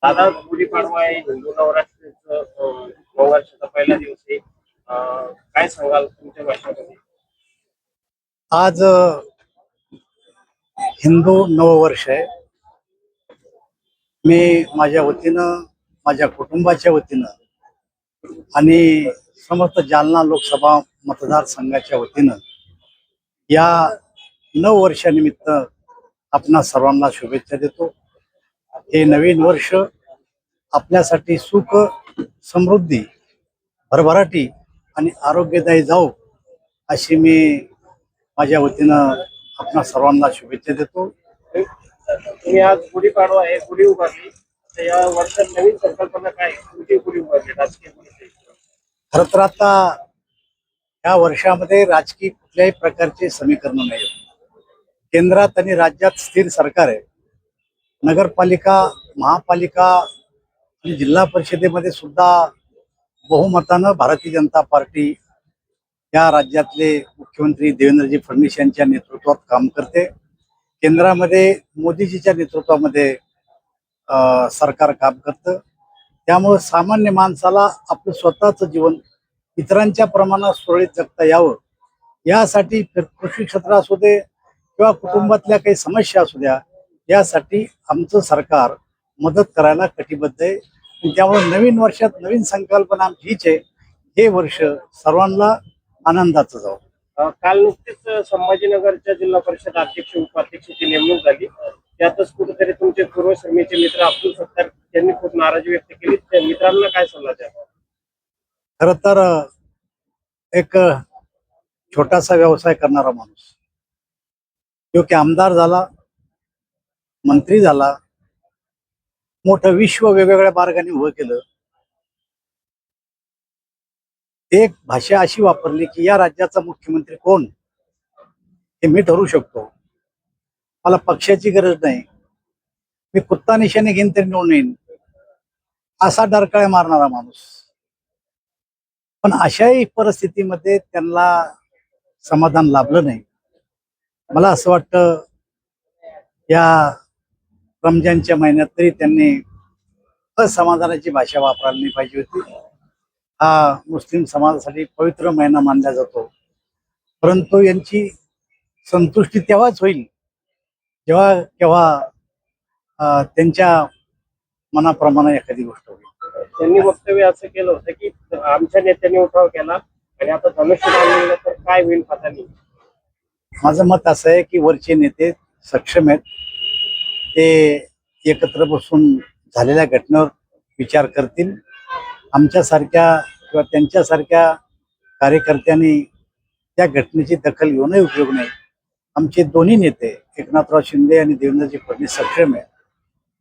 दादा, गुढीपाडवा आहे, हिंदू नवरात्रीचं नववर्षाचा पहिला दिवस आहे. काय सांगाल तुमच्या भाषणामध्ये? आज हिंदू नववर्ष आहे. मी माझ्या वतीनं, माझ्या कुटुंबाच्या वतीनं आणि समस्त जालना लोकसभा मतदारसंघाच्या वतीनं या नववर्षानिमित्त आपणा सर्वांना शुभेच्छा देतो. हे नवीन वर्ष आपल्यासाठी सुख, समृद्धी, भरभराटी आणि आरोग्यदायी जाऊ अशी मी माझ्या वतीनं आपणा सर्वांना शुभेच्छा देतो. तुम्ही आज गुढीपाडवा आहे, गुढी उभारली, तर या वर्षात नवीन संकल्पना काय आहे? तुमची गुढी उभारली राजकीय गुढी. खरं तर आता या वर्षामध्ये राजकीय कुठल्याही प्रकारचे समीकरण नाही. केंद्रात आणि राज्यात स्थिर सरकार आहे. नगरपालिका, महापालिका आणि जिल्हा परिषदेमध्ये सुद्धा बहुमतानं भारतीय जनता पार्टी या राज्यातले मुख्यमंत्री देवेंद्रजी फडणवीस यांच्या नेतृत्वात काम करते. केंद्रामध्ये मोदीजीच्या नेतृत्वामध्ये सरकार काम करतं. त्यामुळं सामान्य माणसाला आपलं स्वतःचं जीवन इतरांच्या प्रमाणात सुरळीत जगता यावं यासाठी कृषी क्षेत्र असू दे किंवा कुटुंबातल्या काही समस्या असू द्या, यासाठी आमचं सरकार मदत करायला कटिबद्ध आहे. त्यामुळे नवीन वर्षात नवीन संकल्पना आमची हीच आहे, हे वर्ष सर्वांना आनंदाचं जावं. काल नुकतीच संभाजीनगरच्या जिल्हा परिषद अध्यक्ष उपाध्यक्षाची नेमणूक झाली. त्यातच कुठेतरी तुमचे पूर्वसैनिकाचे मित्र अब्दुल सत्तार यांनी खूप नाराजी व्यक्त केली. त्या मित्रांना काय सल्ला द्या? खरं तर एक छोटासा व्यवसाय करणारा माणूस योग्य आमदार झाला, मंत्री झाला, मोठं विश्व वेगवेगळ्या मार्गाने उभं केलं. एक भाषा अशी वापरली की या राज्याचा मुख्यमंत्री कोण हे मी ठरवू शकतो. मला पक्षाची गरज नाही, मी कुत्ता निशाने घेईन तरी निवडून येईन असा डरकाळ्या मारणारा माणूस. पण अशाही परिस्थितीमध्ये त्यांना समाधान लाभलं नाही. मला असं वाटतं या रमजानच्या महिन्यात तरी त्यांनी असमाधानाची भाषा वापरायला नाही पाहिजे होती. हा मुस्लिम समाजासाठी पवित्र महिना मानला जातो, परंतु यांची संतुष्टी तेव्हाच होईल जेव्हा केव्हा त्यांच्या मनाप्रमाणे एखादी गोष्ट होईल. त्यांनी वक्तव्य असं केलं होतं की आमच्या नेत्यांनी उठाव केला आणि आता धनुष्य बांधलेलं तर काय होईल हाताने. माझं मत असं आहे की वरचे नेते सक्षम आहेत, ते एकत्र बसून झालेल्या घटनेवर विचार करतील. आमच्यासारख्या किंवा त्यांच्यासारख्या कार्यकर्त्यांनी त्या घटनेची दखल घेऊनही उपयोग नाही. आमचे दोन्ही नेते एकनाथराव शिंदे आणि देवेंद्रजी फडणवीस सक्षम आहे.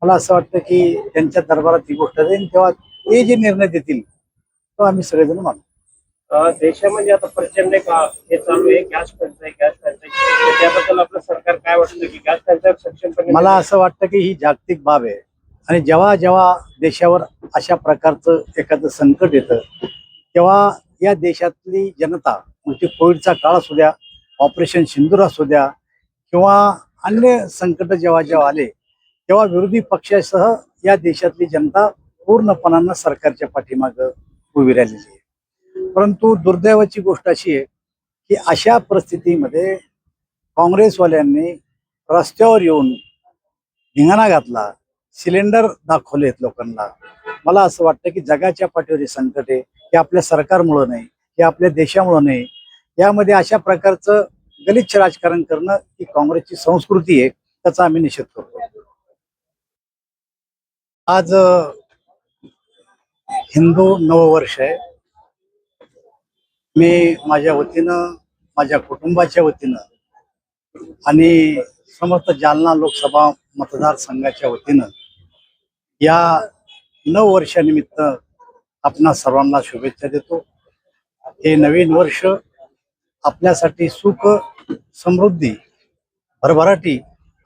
मला असं वाटतं की त्यांच्या दरबारात ही गोष्ट जाईल, तेव्हा ते जे निर्णय देतील तो आम्ही सगळेजण मानू. देशामध्ये आता प्रचंड हे चालू आहे, गॅस टंचाई. त्याबद्दल आपलं सरकार काय वाटतं की गॅस टंचाई सक्षमपणे? मला असं वाटतं की ही जागतिक बाब आहे आणि जेव्हा जेव्हा देशावर अशा प्रकारचं एखादं संकट येतं तेव्हा या देशातली जनता, म्हणजे कोविडचा काळ असू द्या, ऑपरेशन सिंदूर असू द्या किंवा अन्य संकट जेव्हा जेव्हा आले तेव्हा विरोधी पक्षासह या देशातली जनता पूर्णपणानं सरकारच्या पाठीमागं उभी राहिलेली आहे. परंतु दुर्दैवाची गोष्ट अशी आहे की अशा परिस्थितीमध्ये काँग्रेसवाल्यांनी रस्त्यावर येऊन धिंगाणा घातला, सिलेंडर दाखवलेत लोकांना. मला असं वाटतं की जगाच्या पाठीवर संकट आहे, हे आपल्या सरकारमुळं नाही, हे आपल्या देशामुळं नाही. यामध्ये अशा प्रकारचं गलिच्छ राजकारण करणं ही काँग्रेसची संस्कृती आहे, त्याचा आम्ही निषेध करतो. आज हिंदू नववर्ष आहे. मी माझ्या वतीनं, माझ्या कुटुंबाच्या वतीनं आणि समस्त जालना लोकसभा मतदारसंघाच्या वतीनं या नववर्षानिमित्त आपणा सर्वांना शुभेच्छा देतो. हे नवीन वर्ष आपल्यासाठी सुख, समृद्धी, भरभराटी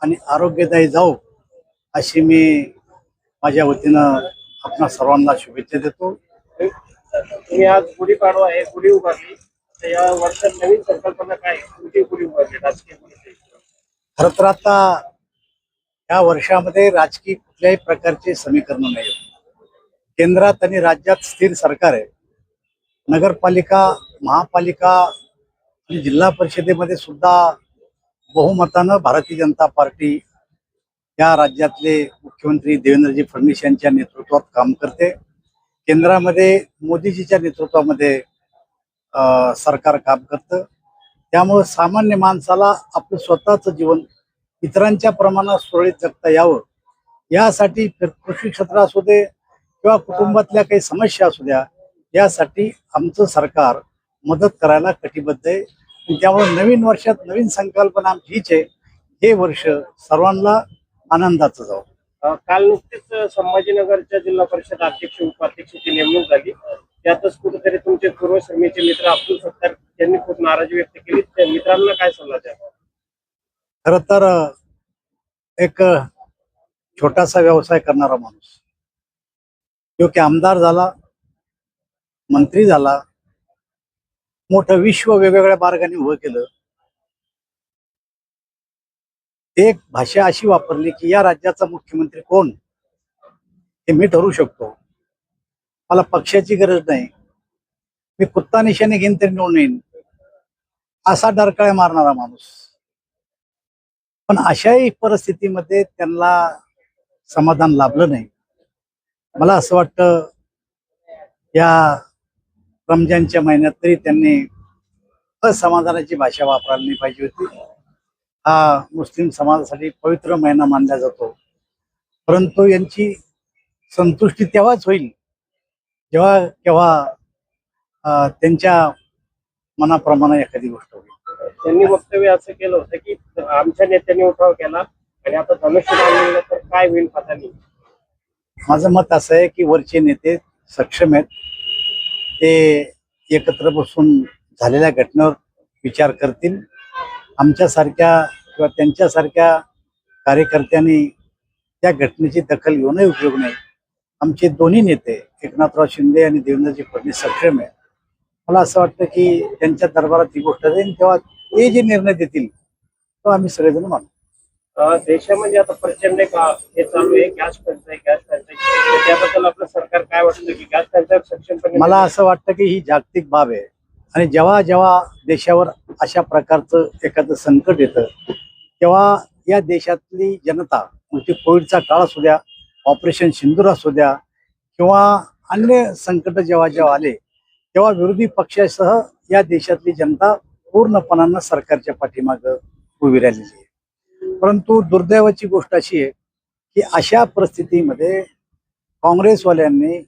आणि आरोग्यदायी जाऊ अशी मी माझ्या वतीनं आपणा सर्वांना शुभेच्छा देतो. तुम्ही आज गुढीपाडवा आहे, गुढी उभारली, तर या वर्षात नवीन संकल्पना काय आहे? तुमची गुढी उभारली राजकीय गुढी. खरं तर आता या वर्षामध्ये राजकीय कुठल्याही प्रकारचे समीकरण नाही. केंद्रात आणि राज्यात स्थिर सरकार आहे. नगरपालिका, महापालिका आणि जिल्हा परिषदेमध्ये सुद्धा बहुमतानं भारतीय जनता पार्टी या राज्यातले मुख्यमंत्री देवेंद्रजी फडणवीस यांच्या नेतृत्वात काम करते. केंद्रामध्ये मोदीजीच्या नेतृत्वामध्ये सरकार काम करतं. त्यामुळे सामान्य माणसाला आपलं स्वतःचं जीवन इतरांच्या प्रमाणात सुरळीत जगता यावं यासाठी कृषी क्षेत्र असू दे किंवा कुटुंबातल्या काही समस्या असू द्या, यासाठी आमचं सरकार मदत करायला कटिबद्ध आहे. आणि त्यामुळे नवीन वर्षात नवीन संकल्पना आमची हीच आहे, हे वर्ष सर्वांना आनंदाचं जावं. काल नुकतीच संभाजीनगरच्या जिल्हा परिषद अध्यक्ष उपाध्यक्षाची नेमणूक झाली. त्यातच कुठेतरी तुमचे पूर्वश्रमीचे मित्र अब्दुल सत्तार यांनी खूप नाराजी व्यक्त केली. त्या मित्रांना काय सल्ला द्या? खर तर एक छोटासा व्यवसाय करणारा माणूस जो की आमदार झाला, मंत्री झाला, मोठं विश्व वेगवेगळ्या मार्गाने उभं केलं. एक भाषा अशी वापरली की या राज्याचा मुख्यमंत्री कोण हे मी ठरवू शकतो, मला पक्षाची गरज नाही, मी कुत्ता निशाने घेईन तरी निवडून येईन, असा डरकाळ्या मारणारा माणूस. पण अशाही परिस्थितीमध्ये त्यांना समाधान लाभलं नाही. मला असं वाटतं या रमजानच्या महिन्यात तरी त्यांनी असमाधानाची भाषा वापरायला नाही पाहिजे होती. हा मुस्लिम समाजासाठी पवित्र महिना मानला जातो, परंतु यांची संतुष्टी तेव्हाच होईल जेव्हा केव्हा त्यांच्या मनाप्रमाणे एखादी गोष्ट होईल. त्यांनी वक्तव्य असं केलं होतं की आमच्या नेत्यांनी उठाव केला आणि आता धनुष्यबाण मिळलं तर काय होईल हाताने. माझं मत असं आहे की वरचे नेते सक्षम आहेत, ते एकत्र बसून झालेल्या घटनेवर विचार करतील. आमच्यासारख्या किंवा त्यांच्यासारख्या कार्यकर्त्यांनी त्या घटनेची दखल घेऊनही उपयोग नाही. आमचे दोन्ही नेते एकनाथराव शिंदे आणि देवेंद्रजी फडणवीस सक्षम आहे. मला असं वाटतं की त्यांच्या दरबारात ही गोष्ट जाईल, तेव्हा ते जे निर्णय देतील तो आम्ही सगळेजण मानू. देशामध्ये आता प्रचंड हे चालू आहे गॅस टंचाई. त्याबद्दल आपलं सरकार काय वाटतं की गॅस टंचाईवर सक्षमपणे? मला असं वाटतं की ही जागतिक बाब आहे आणि जेव्हा जेव्हा देशावर अशा प्रकारचं एखादं संकट येतं तेव्हा या देशातली जनता, म्हणजे कोविडचा काळ असू द्या, ऑपरेशन सिंदूर असू द्या किंवा अन्य संकट जेव्हा जेव्हा आले तेव्हा विरोधी पक्षासह या देशातली जनता पूर्णपणानं सरकारच्या पाठीमागं उभी राहिलेली आहे. परंतु दुर्दैवाची गोष्ट अशी आहे की अशा परिस्थितीमध्ये काँग्रेसवाल्यांनी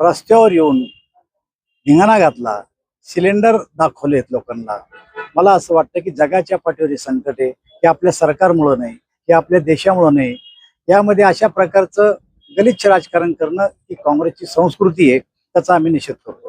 रस्त्यावर येऊन धिंगाणा घातला, सिलेंडर दाखवलेत लोकांना. मला असं वाटतं की जगाच्या पाठीवर हे संकट आहे, हे आपल्या सरकारमुळं नाही, हे आपल्या देशामुळं नाही. यामध्ये अशा प्रकारचं गलिच्छ राजकारण करणं ही काँग्रेसची संस्कृती आहे, त्याचा आम्ही निषेध करतो.